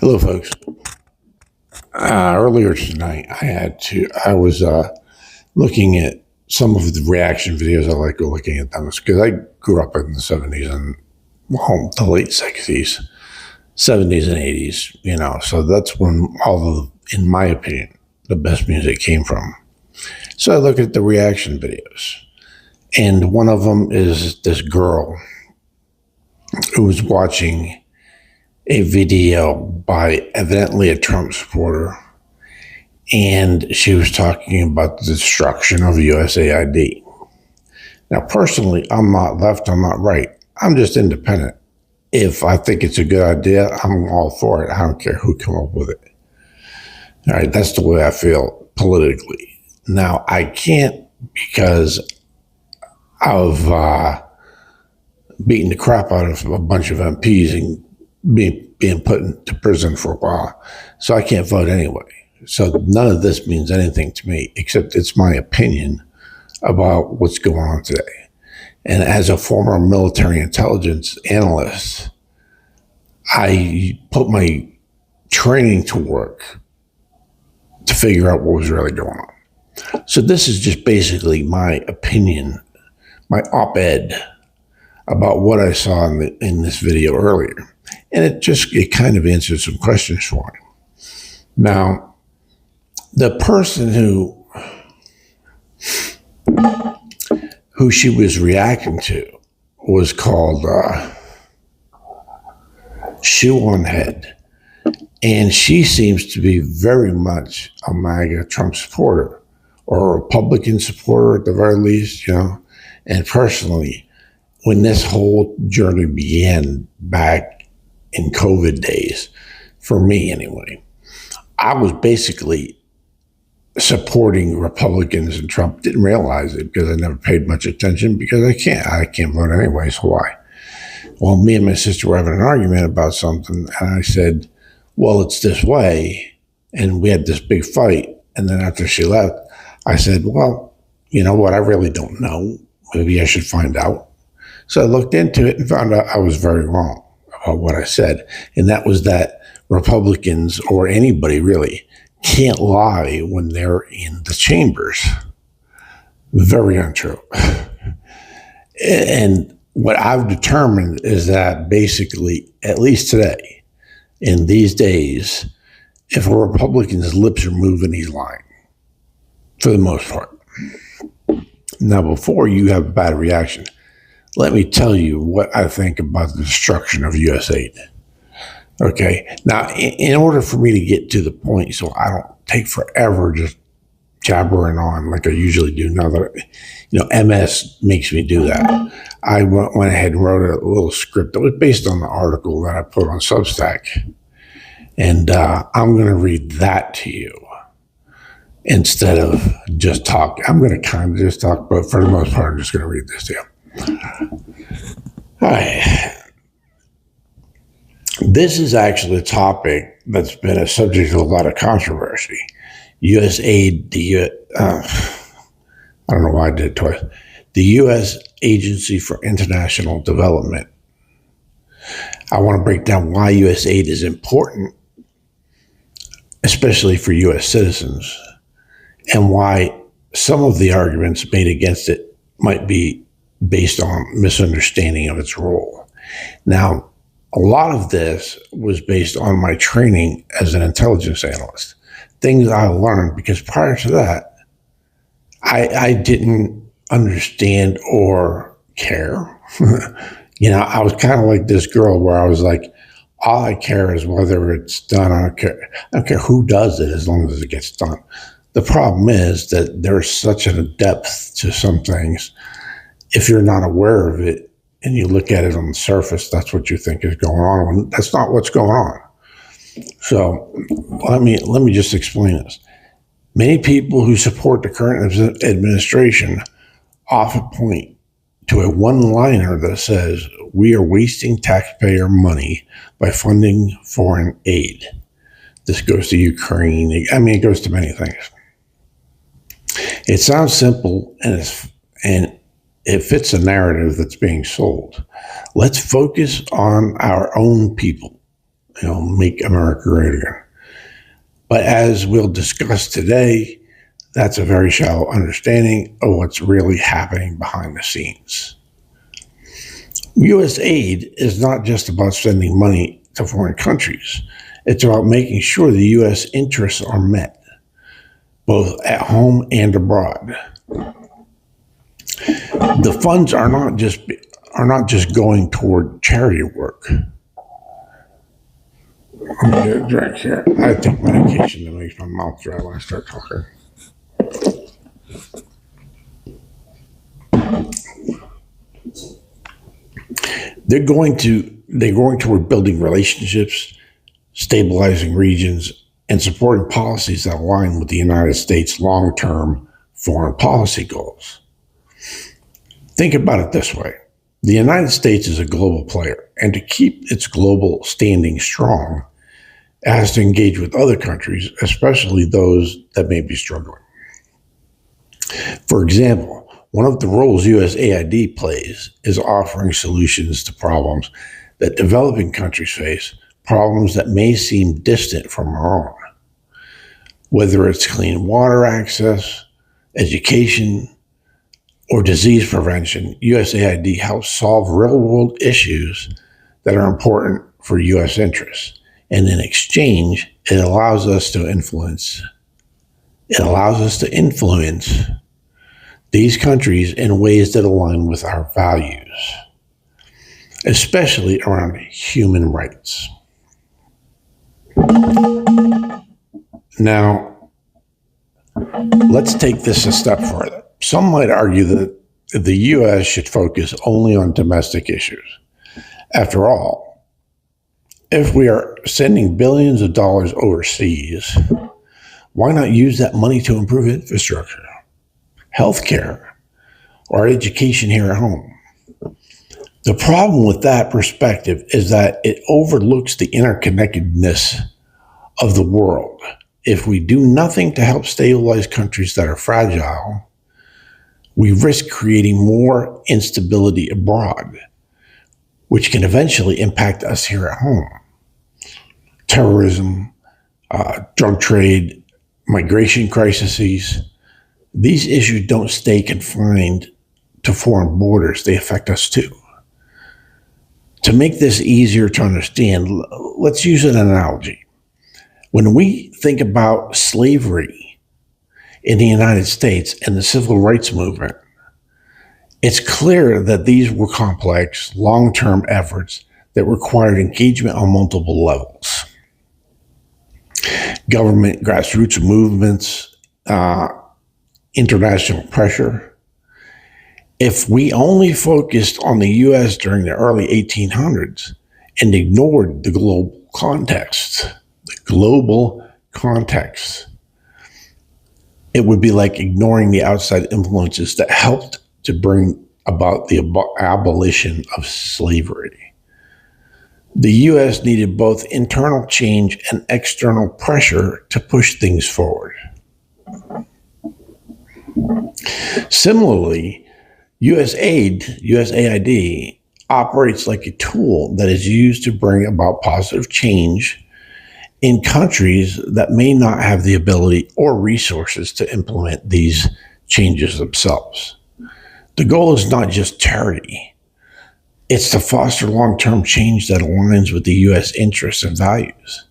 Hello, folks. Earlier tonight, I was looking at some of the reaction videos. I like looking at them because I grew up in the 70s and the late 60s, 70s and 80s, so that's when in my opinion, the best music came from. So I look at the reaction videos, and one of them is this girl who was watching a video by evidently a Trump supporter, and she was talking about the destruction of USAID. Now, personally, I'm not left, I'm not right. I'm just independent. If I think it's a good idea, I'm all for it. I don't care who came up with it. All right, that's the way I feel politically. Now, I can't, because of beating the crap out of a bunch of MPs and being put into prison for a while. So I can't vote anyway. So none of this means anything to me, except it's my opinion about what's going on today. And as a former military intelligence analyst, I put my training to work to figure out what was really going on. So this is just basically my opinion, my op-ed about what I saw in this video earlier. And it kind of answered some questions for me. Now, the person who she was reacting to was called Shoe on Head. And she seems to be very much a MAGA Trump supporter, or a Republican supporter at the very least, And personally, when this whole journey began back in COVID days, for me anyway, I was basically supporting Republicans and Trump. Didn't realize it because I never paid much attention, because I can't vote anyway, so why? Well, me and my sister were having an argument about something, and I said, well, it's this way, and we had this big fight, and then after she left, I said, well, you know what, I really don't know. Maybe I should find out. So I looked into it and found out I was very wrong about what I said, and that was that Republicans, or anybody really, can't lie when they're in the chambers. Very untrue. And what I've determined is that basically, at least today, in these days, if a Republican's lips are moving, he's lying, for the most part. Now, before you have a bad reaction, let me tell you what I think about the destruction of USAID. Okay. Now, in order for me to get to the point, so I don't take forever just jabbering on like I usually do now that, MS makes me do that. I went ahead and wrote a little script that was based on the article that I put on Substack. And I'm going to read that to you instead of just talk. I'm going to kind of just talk, but for the most part, I'm just going to read this to you. All right. This is actually a topic that's been a subject of a lot of controversy. USAID, I don't know why I did it twice. The U.S. Agency for International Development. I want to break down why USAID is important, especially for U.S. citizens, and why some of the arguments made against it might be based on misunderstanding of its role. Now, a lot of this was based on my training as an intelligence analyst, things I learned, because prior to that, I didn't understand or care. I was kind of like this girl where I was like, all I care is whether it's done. I don't care who does it, as long as it gets done. The problem is that there's such a depth to some things. If you're not aware of it and you look at it on the surface, that's what you think is going on, when that's not what's going on. So let me just explain this. Many people who support the current administration often point to a one-liner that says, we are wasting taxpayer money by funding foreign aid. This goes to Ukraine. It goes to many things. It sounds simple, and it fits a narrative that's being sold. Let's focus on our own people. make America great again. But as we'll discuss today, that's a very shallow understanding of what's really happening behind the scenes. USAID is not just about sending money to foreign countries. It's about making sure the U.S. interests are met, both at home and abroad. The funds are not just going toward charity work. I'm gonna get a drink here. I take medication that makes my mouth dry when I start talking. They're going toward building relationships, stabilizing regions, and supporting policies that align with the United States' long-term foreign policy goals. Think about it this way. The United States is a global player, and to keep its global standing strong, it has to engage with other countries, especially those that may be struggling. For example, one of the roles USAID plays is offering solutions to problems that developing countries face, problems that may seem distant from our own. Whether it's clean water access, education, or disease prevention, USAID helps solve real-world issues that are important for U.S. interests. And in exchange, it allows us to influence these countries in ways that align with our values, especially around human rights. Now, let's take this a step further. Some might argue that the U.S. should focus only on domestic issues. After all, if we are sending billions of dollars overseas, why not use that money to improve infrastructure, healthcare, or education here at home? The problem with that perspective is that it overlooks the interconnectedness of the world. If we do nothing to help stabilize countries that are fragile, we risk creating more instability abroad, which can eventually impact us here at home. Terrorism, drug trade, migration crises, these issues don't stay confined to foreign borders. They affect us too. To make this easier to understand, let's use an analogy. When we think about slavery in the United States and the civil rights movement, it's clear that these were complex, long-term efforts that required engagement on multiple levels. Government, grassroots movements, international pressure. If we only focused on the U.S. during the early 1800s and ignored the global context, it would be like ignoring the outside influences that helped to bring about the abolition of slavery. The U.S. needed both internal change and external pressure to push things forward. Similarly, USAID operates like a tool that is used to bring about positive change in countries that may not have the ability or resources to implement these changes themselves. The goal is not just charity. It's to foster long-term change that aligns with the U.S. interests and values.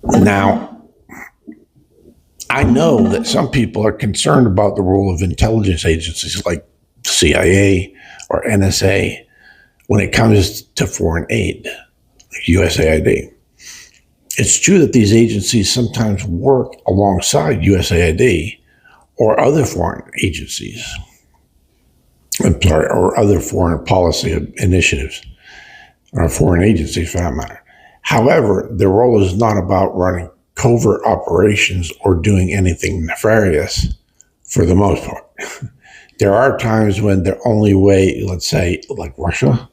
Now, I know that some people are concerned about the role of intelligence agencies like CIA or NSA when it comes to foreign aid, like USAID. It's true that these agencies sometimes work alongside USAID or other foreign agencies, or other foreign policy initiatives, or foreign agencies for that matter. However, their role is not about running covert operations or doing anything nefarious for the most part. There are times when the only way, let's say, like Russia,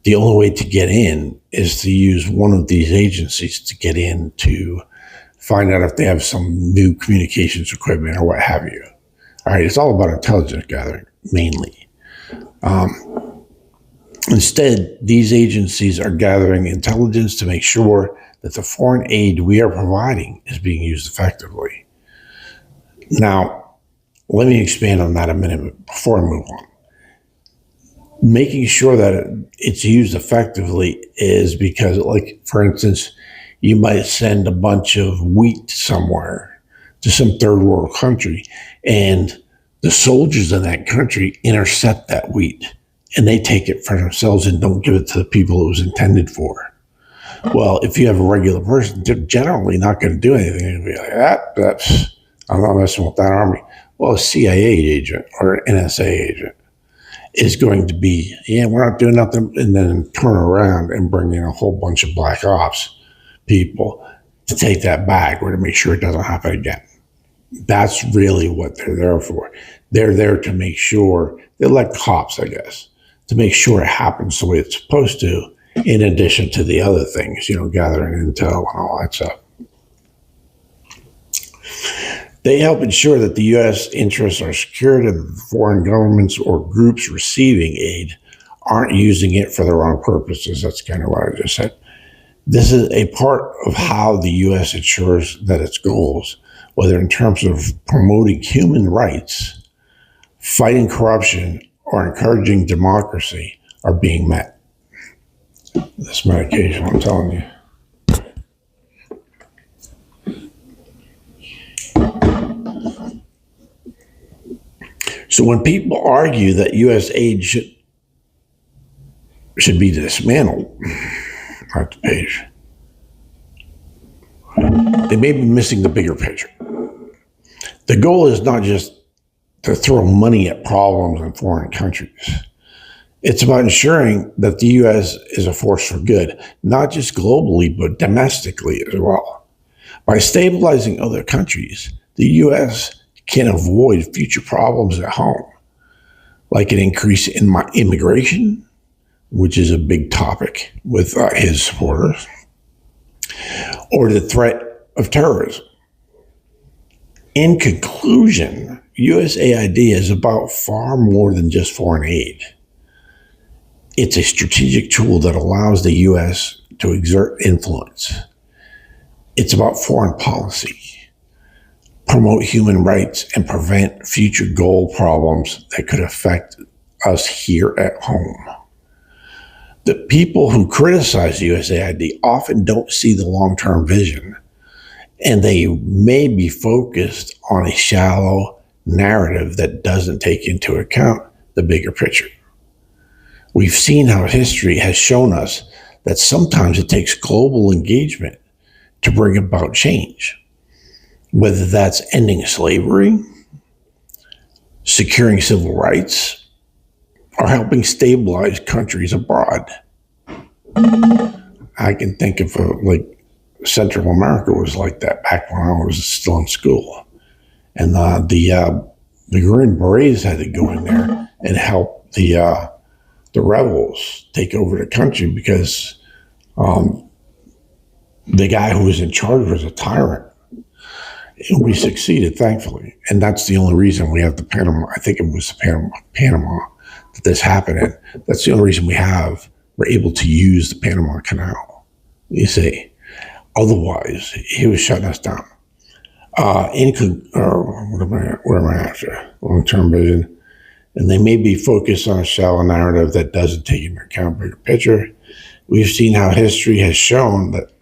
the only way to get in is to use one of these agencies to get in to find out if they have some new communications equipment or what have you. All right, it's all about intelligence gathering, mainly. Instead, these agencies are gathering intelligence to make sure that the foreign aid we are providing is being used effectively. Now, let me expand on that a minute before I move on. Making sure that it's used effectively is because, like, for instance, you might send a bunch of wheat somewhere to some third world country, and the soldiers in that country intercept that wheat and they take it for themselves and don't give it to the people it was intended for. Well, if you have a regular person, they're generally not going to do anything. They'll be like, I'm not messing with that army. Well, a CIA agent or an NSA agent is going to be, yeah, we're not doing nothing, and then turn around and bring in a whole bunch of black ops people to take that back or to make sure it doesn't happen again. That's really what they're there for. They're there to make sure, they're like cops, I guess, to make sure it happens the way it's supposed to, in addition to the other things, gathering intel and all that stuff. They help ensure that the U.S. interests are secured and that foreign governments or groups receiving aid aren't using it for the wrong purposes. That's kind of what I just said. This is a part of how the U.S. ensures that its goals, whether in terms of promoting human rights, fighting corruption, or encouraging democracy, are being met. This medication, I'm telling you. So when people argue that U.S. aid should be dismantled, not the page, they may be missing the bigger picture. The goal is not just to throw money at problems in foreign countries. It's about ensuring that the U.S. is a force for good, not just globally, but domestically as well. By stabilizing other countries, the U.S. can avoid future problems at home, like an increase in immigration, which is a big topic with his supporters, or the threat of terrorism. In conclusion, USAID is about far more than just foreign aid. It's a strategic tool that allows the U.S. to exert influence. It's about foreign policy, promote human rights, and prevent future global problems that could affect us here at home. The people who criticize USAID often don't see the long-term vision, and they may be focused on a shallow narrative that doesn't take into account the bigger picture. We've seen how history has shown us that sometimes it takes global engagement to bring about change, whether that's ending slavery, securing civil rights, or helping stabilize countries abroad. I can think of Central America was like that back when I was still in school. And the Green Berets had to go in there and help the rebels take over the country because the guy who was in charge was a tyrant. And we succeeded, thankfully. And that's the only reason we have the Panama, I think it was Panama that this happened in. That's the only reason we're able to use the Panama Canal, you see. Otherwise, he was shutting us down. What am I after? Long-term vision. And they may be focused on a shallow narrative that doesn't take into account the bigger picture. We've seen how history has shown that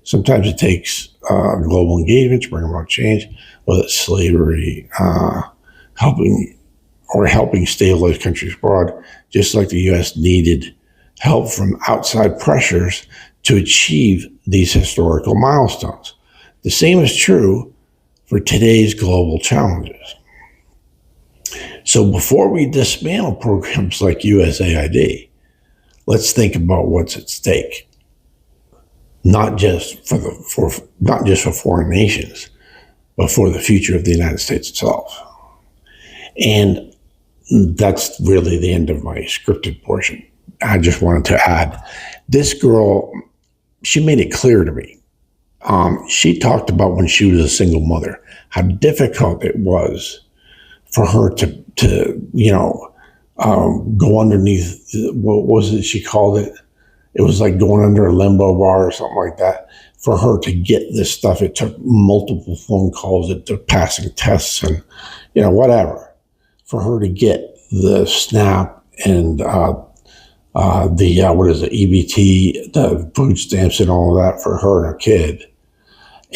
sometimes it takes global engagement to bring about change, whether it's slavery, helping stabilize countries abroad, just like the U.S. needed help from outside pressures to achieve these historical milestones. The same is true for today's global challenges. So before we dismantle programs like USAID, let's think about what's at stake. Not just for foreign nations, but for the future of the United States itself. And that's really the end of my scripted portion. I just wanted to add, this girl, she made it clear to me. She talked about when she was a single mother, how difficult it was for her to go underneath, what was it she called it? It was like going under a limbo bar or something like that. For her to get this stuff, it took multiple phone calls, it took passing tests and, whatever, for her to get the SNAP and what is it, EBT, the food stamps and all of that for her and her kid.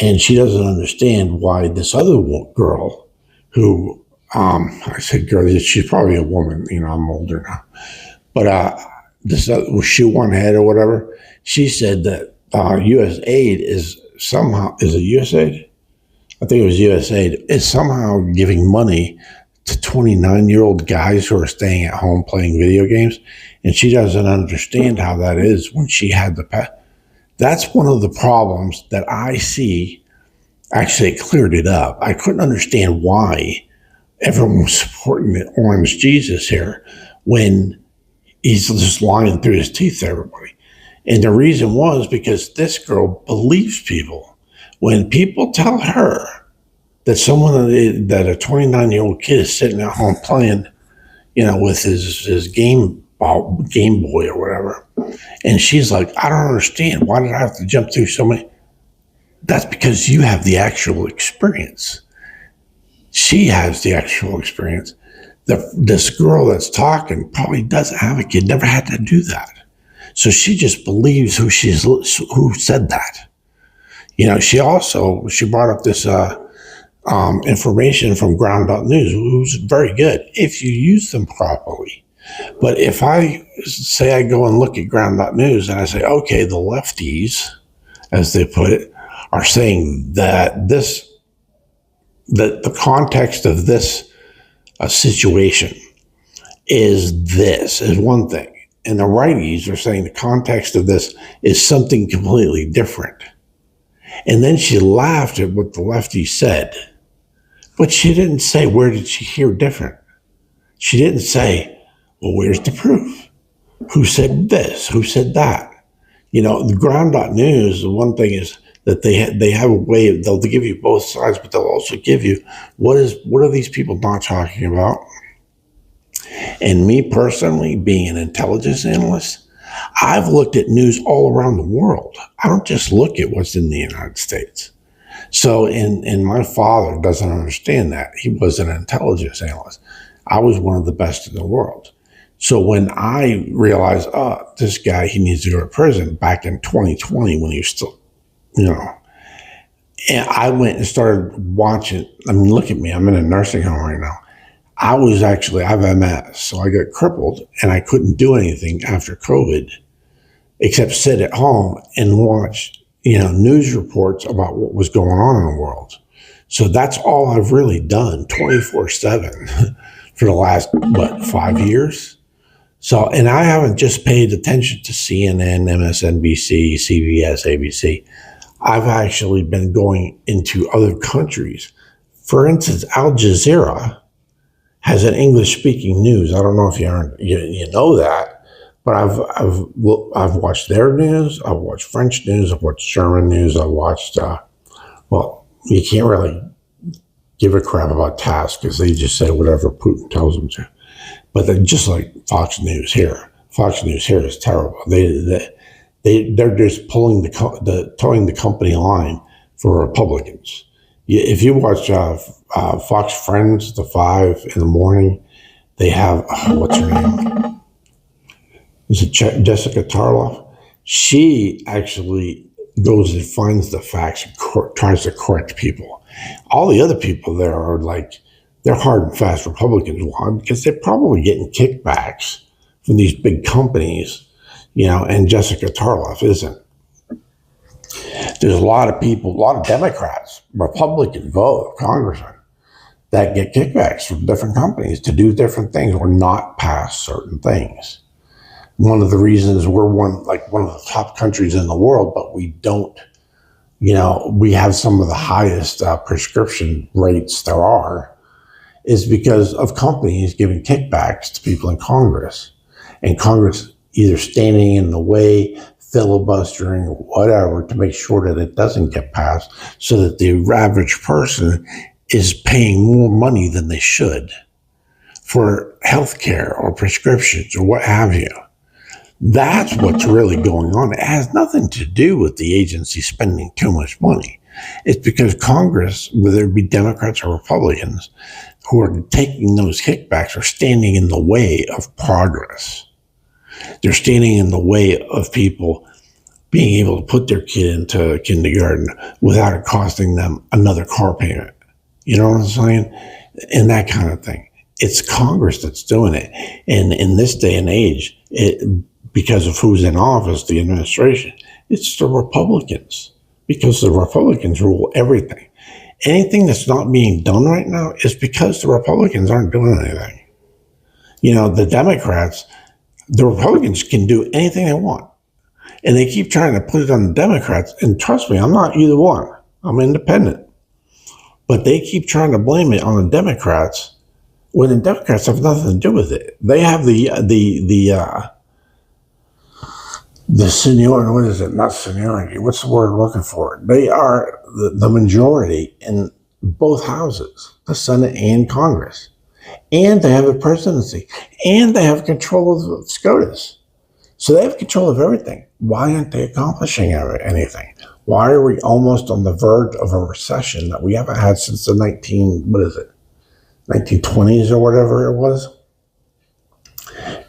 And she doesn't understand why this other girl who, I said girl, she's probably a woman, I'm older now. But this was Shoe One Head or whatever. She said that USAID is it USAID? I think it was USAID, is somehow giving money to 29-year-old guys who are staying at home playing video games. And she doesn't understand how that is when she had the past. That's one of the problems that I see. Actually, it cleared it up. I couldn't understand why everyone was supporting the Orange Jesus here when he's just lying through his teeth to everybody. And the reason was because this girl believes people. When people tell her that that a 29-year-old kid is sitting at home playing, with his Game Boy or whatever, and she's like, I don't understand. Why did I have to jump through so many? That's because you have the actual experience. She has the actual experience. This girl that's talking probably doesn't have a kid, never had to do that. So she just believes who said that. She brought up this information from Ground Up News, who's very good if you use them properly. But if I say I go and look at Ground Up News and I say, okay, the lefties, as they put it, are saying that the context of this situation is one thing. And the righties are saying the context of this is something completely different. And then she laughed at what the lefty said. But she didn't say, where did she hear different? She didn't say, well, where's the proof? Who said this? Who said that? The Ground.News, the one thing is that they have a way of, they'll give you both sides, but they'll also give you what are these people not talking about? And me personally, being an intelligence analyst, I've looked at news all around the world. I don't just look at what's in the United States. So, and my father doesn't understand that. He was an intelligence analyst. I was one of the best in the world. So when I realized, this guy, he needs to go to prison back in 2020 when he was still, and I went and started watching. Look at me. I'm in a nursing home right now. I have MS, so I got crippled and I couldn't do anything after COVID except sit at home and watch, news reports about what was going on in the world. So that's all I've really done 24/7 for the last, 5 years. So, and I haven't just paid attention to CNN, MSNBC, CBS, ABC. I've actually been going into other countries. For instance, Al Jazeera has an English-speaking news. I don't know if you know that, but I've watched their news. I've watched French news. I've watched German news. I've watched. You can't really give a crap about TASS because they just say whatever Putin tells them to. But they're just like Fox News here. Fox News here is terrible. They're just towing the company line for Republicans. If you watch Fox Friends, the 5 in the morning, they have, what's her name? Is it Jessica Tarloff? She actually goes and finds the facts and tries to correct people. All the other people there are they're hard and fast Republicans. Why? Because they're probably getting kickbacks from these big companies, and Jessica Tarloff isn't. There's a lot of people, a lot of Democrats, Republican congressmen that get kickbacks from different companies to do different things or not pass certain things. One of the reasons we're one of the top countries in the world, but we don't, we have some of the highest prescription rates there are, is because of companies giving kickbacks to people in Congress. And Congress either standing in the way, filibustering, or whatever, to make sure that it doesn't get passed, so that the average person is paying more money than they should for health care or prescriptions or what have you. That's what's really going on. It has nothing to do with the agency spending too much money. It's because Congress, whether it be Democrats or Republicans, who are taking those kickbacks, are standing in the way of progress. They're standing in the way of people being able to put their kid into kindergarten without it costing them another car payment. You know what I'm saying? And that kind of thing. It's Congress that's doing it. And in this day and age, because of who's in office, the administration, it's the Republicans, because the Republicans rule everything. Anything that's not being done right now is because the Republicans aren't doing anything. You know, the Republicans can do anything they want. And they keep trying to put it on the Democrats. And trust me, I'm not either one. I'm independent. But they keep trying to blame it on the Democrats when the Democrats have nothing to do with it. They have the seniority, what is it? Not seniority. What's the word I'm looking for? They are the majority in both houses, the Senate and Congress. And they have the presidency. And they have control of SCOTUS. So they have control of everything. Why aren't they accomplishing anything? Why are we almost on the verge of a recession that we haven't had since the 1920s or whatever it was?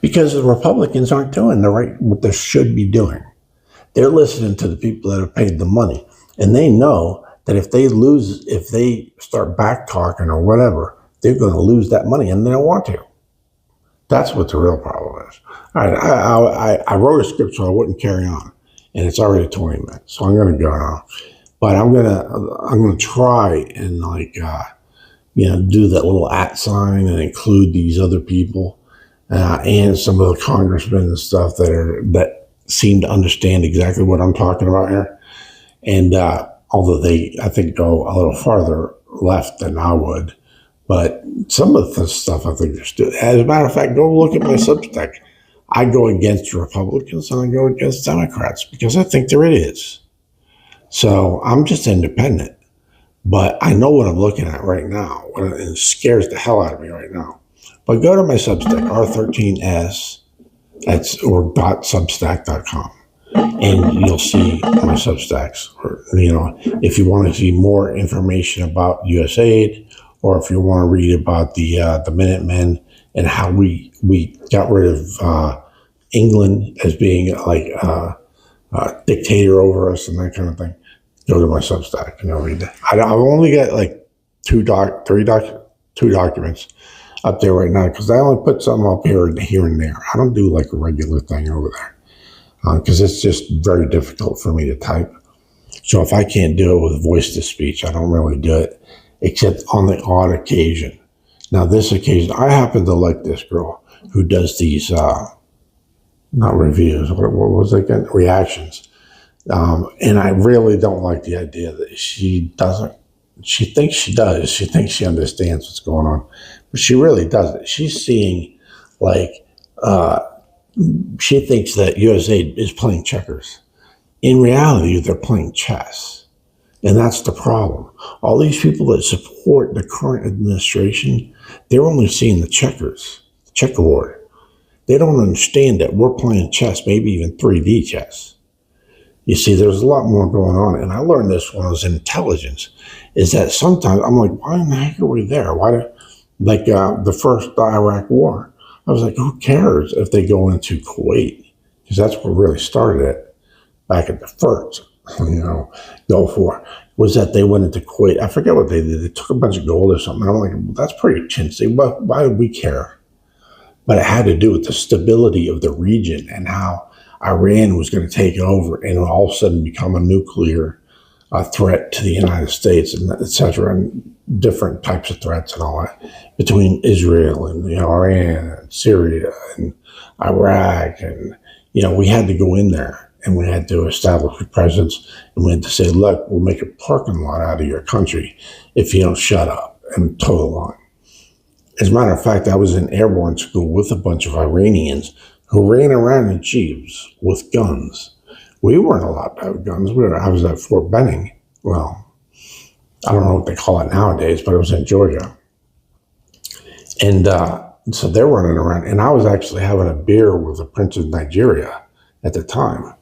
Because the Republicans aren't doing what they should be doing. They're listening to the people that have paid the money. And they know that if they start back talking or whatever, they're going to lose that money and they don't want to. That's what the real problem is. All right, I wrote a script so I wouldn't carry on. And it's already 20 minutes, so I'm going to go now. But I'm gonna try and do that little @ sign and include these other people and some of the congressmen and stuff that seem to understand exactly what I'm talking about here. And although they, I think, go a little farther left than I would, but some of the stuff I think they're still. As a matter of fact, go look at my Substack. I go against Republicans and I go against Democrats because I think there it is. So I'm just independent, but I know what I'm looking at right now, and it scares the hell out of me right now. But go to my Substack, R13S, or .substack.com, and you'll see my Substacks. Or, if you want to see more information about USAID, or if you want to read about the Minutemen and how we got rid of England as being like a dictator over us and that kind of thing, go to my Substack and you'll read that. I've only got like two documents up there right now because I only put something up here and there. I don't do like a regular thing over there because it's just very difficult for me to type. So if I can't do it with voice to speech, I don't really do it except on the odd occasion. Now this occasion, I happen to like this girl who does these, not reviews, what was it again? Reactions. And I really don't like the idea that she thinks she does. She thinks she understands what's going on, but she really doesn't. She's seeing she thinks that USAID is playing checkers. In reality, they're playing chess. And that's the problem. All these people that support the current administration, they're only seeing the checkerboard. They don't understand that we're playing chess, maybe even 3D chess. You see, there's a lot more going on. And I learned this when I was in intelligence, is that sometimes I'm like, why in the heck are we there? The first Iraq war, I was like, who cares if they go into Kuwait? Because that's what really started it back at the first, Gulf War, was that they went into Kuwait. I forget what they did. They took a bunch of gold or something. I'm like, well, that's pretty chintzy. But why do we care? But it had to do with the stability of the region and how Iran was going to take over and all of a sudden become a nuclear threat to the United States, and et cetera, and different types of threats and all that between Israel and Iran and Syria and Iraq. And, we had to go in there and we had to establish a presence, and we had to say, look, we'll make a parking lot out of your country if you don't shut up and toe the line. As a matter of fact, I was in airborne school with a bunch of Iranians who ran around in jeeps with guns. We weren't allowed to have guns. I was at Fort Benning. Well, I don't know what they call it nowadays, but it was in Georgia. And And so they're running around, and I was actually having a beer with the Prince of Nigeria at the time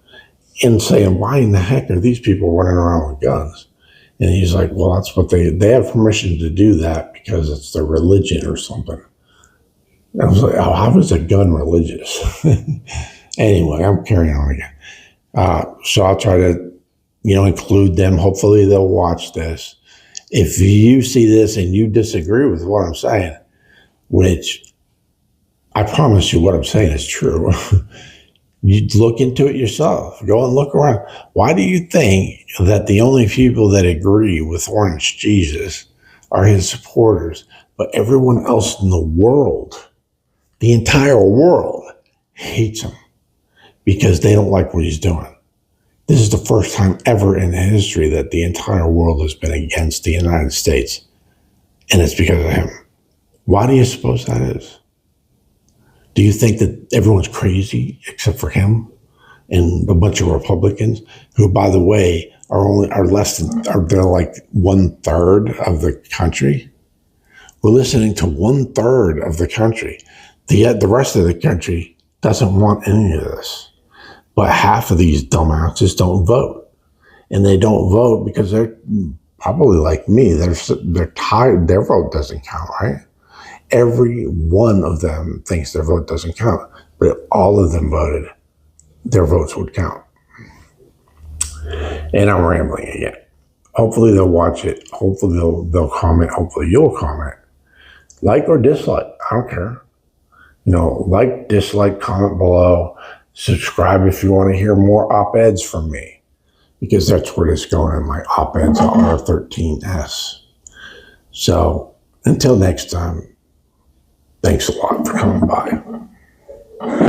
and saying, why in the heck are these people running around with guns? And he's like, well, that's what they have permission to do that because it's their religion or something. And I was like, oh, how is a gun religious? Anyway, I'm carrying on again. So I'll try to, include them. Hopefully they'll watch this. If you see this and you disagree with what I'm saying, which I promise you what I'm saying is true, you look into it yourself. Go and look around. Why do you think that the only people that agree with Orange Jesus are his supporters, but everyone else in the world, the entire world, hates him because they don't like what he's doing? This is the first time ever in history that the entire world has been against the United States, and it's because of him. Why do you suppose that is? Do you think that everyone's crazy except for him and a bunch of Republicans who, by the way, they're like 1/3 of the country? We're listening to 1/3 of the country. The rest of the country doesn't want any of this. But half of these dumbasses don't vote. And they don't vote because they're probably like me. They're tired. Their vote doesn't count, right? Every one of them thinks their vote doesn't count. But if all of them voted, their votes would count. And I'm rambling again. Hopefully they'll watch it. Hopefully they'll comment. Hopefully you'll comment. Like or dislike. I don't care. Like, dislike, comment below. Subscribe if you want to hear more op-eds from me, because that's where it's going in my op-eds R13S. So until next time, thanks a lot for coming by.